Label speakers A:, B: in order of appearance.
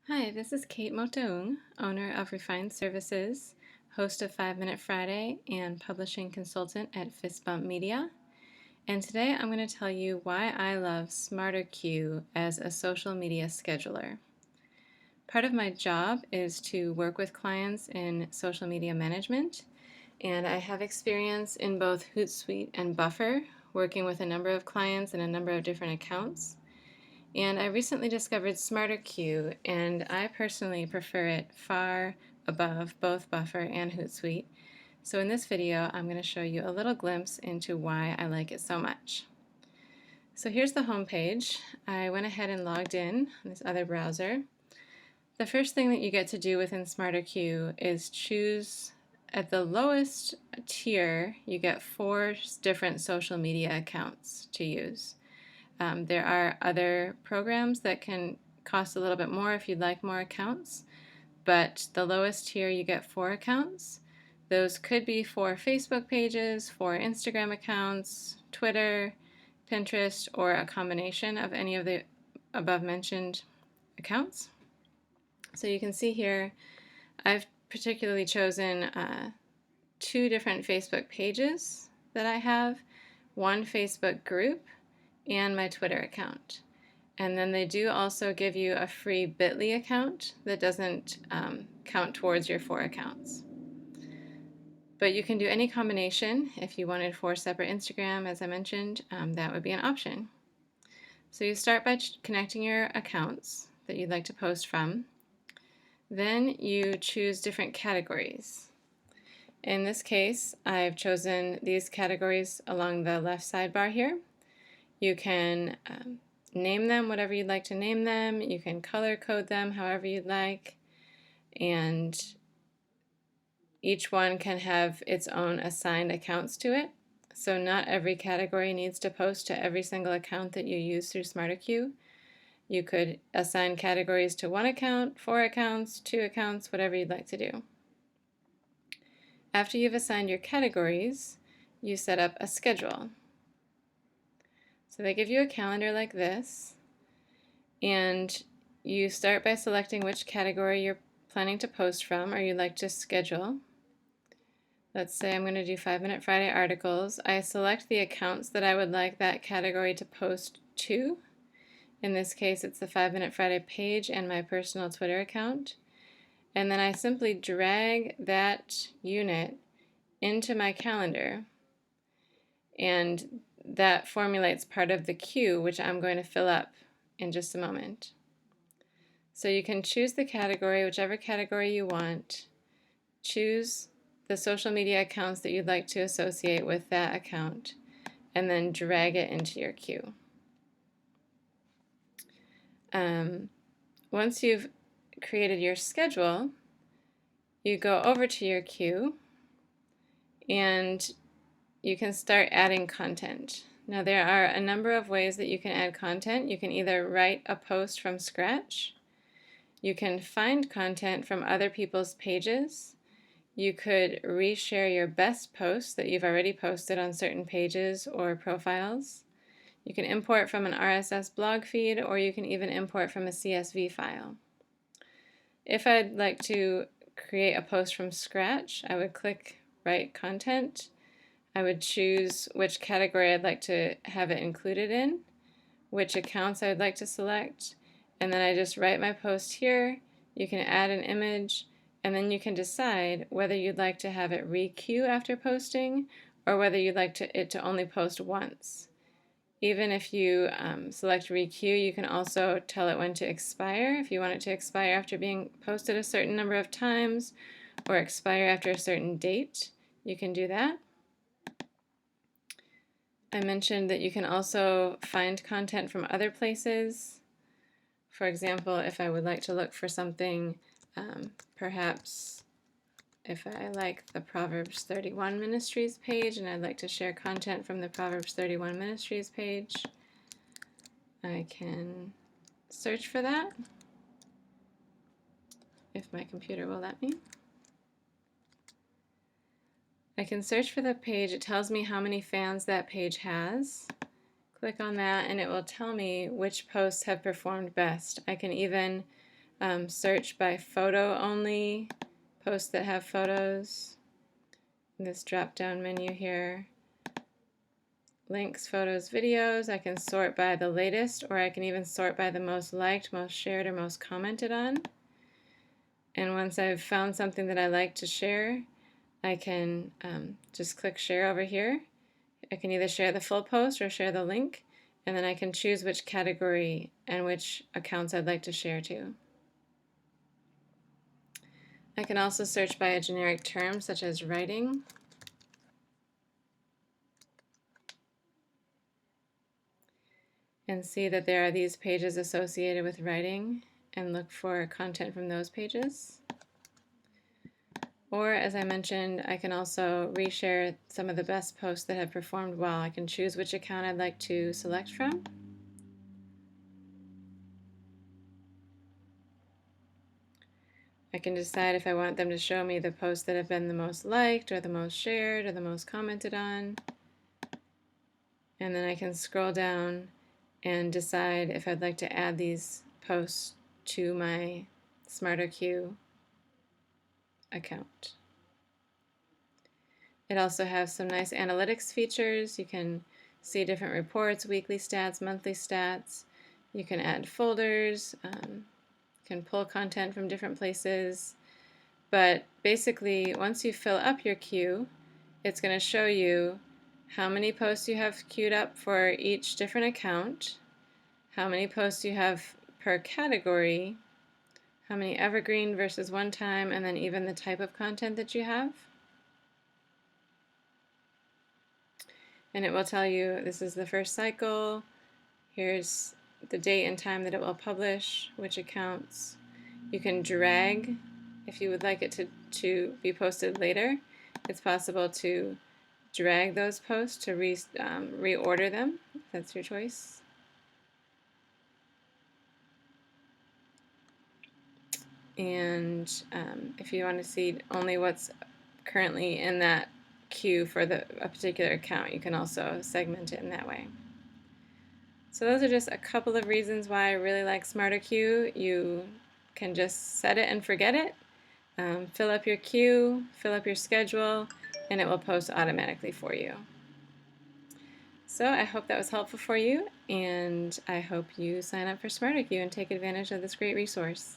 A: Hi, this is Kate Motaung, owner of Refined Services, host of 5 Minute Friday, and publishing consultant at Fistbump Media. And today I'm going to tell you why I love SmarterQueue as a social media scheduler. Part of my job is to work with clients in social media management, and I have experience in both Hootsuite and Buffer, working with a number of clients and a number of different accounts. And I recently discovered SmarterQueue, and I personally prefer it far above both Buffer and Hootsuite. So in this video, I'm going to show you a little glimpse into why I like it so much. So here's the home page. I went ahead and logged in this other browser. The first thing that you get to do within SmarterQueue is choose at the lowest tier, you get 4 different social media accounts to use. There are other programs that can cost a little bit more if you'd like more accounts, but the lowest tier you get 4 accounts. Those could be 4 Facebook pages, 4 Instagram accounts, Twitter, Pinterest, or a combination of any of the above mentioned accounts. So you can see here, I've particularly chosen 2 different Facebook pages that I have, 1 Facebook group, and my Twitter account. And then they do also give you a free Bitly account that doesn't count towards your 4 accounts. But you can do any combination. If you wanted 4 separate Instagram, as I mentioned, that would be an option. So you start by connecting your accounts that you'd like to post from. Then you choose different categories. In this case, I've chosen these categories along the left sidebar here. You can name them whatever you'd like to name them. You can color code them however you'd like. And each one can have its own assigned accounts to it. So not every category needs to post to every single account that you use through SmarterQueue. You could assign categories to 1 account, 4 accounts, 2 accounts, whatever you'd like to do. After you've assigned your categories, you set up a schedule. So they give you a calendar like this, and you start by selecting which category you're planning to post from or you'd like to schedule. Let's say I'm going to do 5 Minute Friday articles. I select the accounts that I would like that category to post to. In this case, it's the 5 Minute Friday page and my personal Twitter account. And then I simply drag that unit into my calendar, and that formulates part of the queue, which I'm going to fill up in just a moment. So you can choose the category, whichever category you want, choose the social media accounts that you'd like to associate with that account, and then drag it into your queue. Once you've created your schedule, you go over to your queue and you can start adding content. Now there are a number of ways that you can add content. You can either write a post from scratch, you can find content from other people's pages, you could reshare your best posts that you've already posted on certain pages or profiles. You can import from an RSS blog feed, or you can even import from a CSV file. If I'd like to create a post from scratch, I would click Write Content. I would choose which category I'd like to have it included in, which accounts I would like to select, and then I just write my post here. You can add an image, and then you can decide whether you'd like to have it re-queue after posting or whether you'd like it to only post once. Even if you select re-queue, you can also tell it when to expire. If you want it to expire after being posted a certain number of times or expire after a certain date, you can do that. I mentioned that you can also find content from other places. For example, if I would like to look for something, perhaps if I like the Proverbs 31 Ministries page and I'd like to share content from the Proverbs 31 Ministries page, I can search for that if my computer will let me. I can search for the page. It tells me how many fans that page has. Click on that and it will tell me which posts have performed best. I can even search by photo only, posts that have photos. In this drop-down menu here, links, photos, videos. I can sort by the latest, or I can even sort by the most liked, most shared, or most commented on. And once I've found something that I like to share, I can just click share over here. I can either share the full post or share the link, and then I can choose which category and which accounts I'd like to share to. I can also search by a generic term such as writing. And see that there are these pages associated with writing and look for content from those pages. Or, as I mentioned, I can also reshare some of the best posts that have performed well. I can choose which account I'd like to select from. I can decide if I want them to show me the posts that have been the most liked or the most shared or the most commented on. And then I can scroll down and decide if I'd like to add these posts to my SmarterQueue account. It also has some nice analytics features. You can see different reports, weekly stats, monthly stats. You can add folders, can pull content from different places. But basically, once you fill up your queue, it's going to show you how many posts you have queued up for each different account, how many posts you have per category, how many evergreen versus one time, and then even the type of content that you have. And it will tell you this is the first cycle, here's the date and time that it will publish, which accounts. You can drag if you would like it to be posted later. It's possible to drag those posts to reorder them. That's your choice. And if you want to see only what's currently in that queue for a particular account, you can also segment it in that way. So those are just a couple of reasons why I really like SmarterQueue. You can just set it and forget it. Fill up your queue, fill up your schedule, and it will post automatically for you. So I hope that was helpful for you, and I hope you sign up for SmarterQueue and take advantage of this great resource.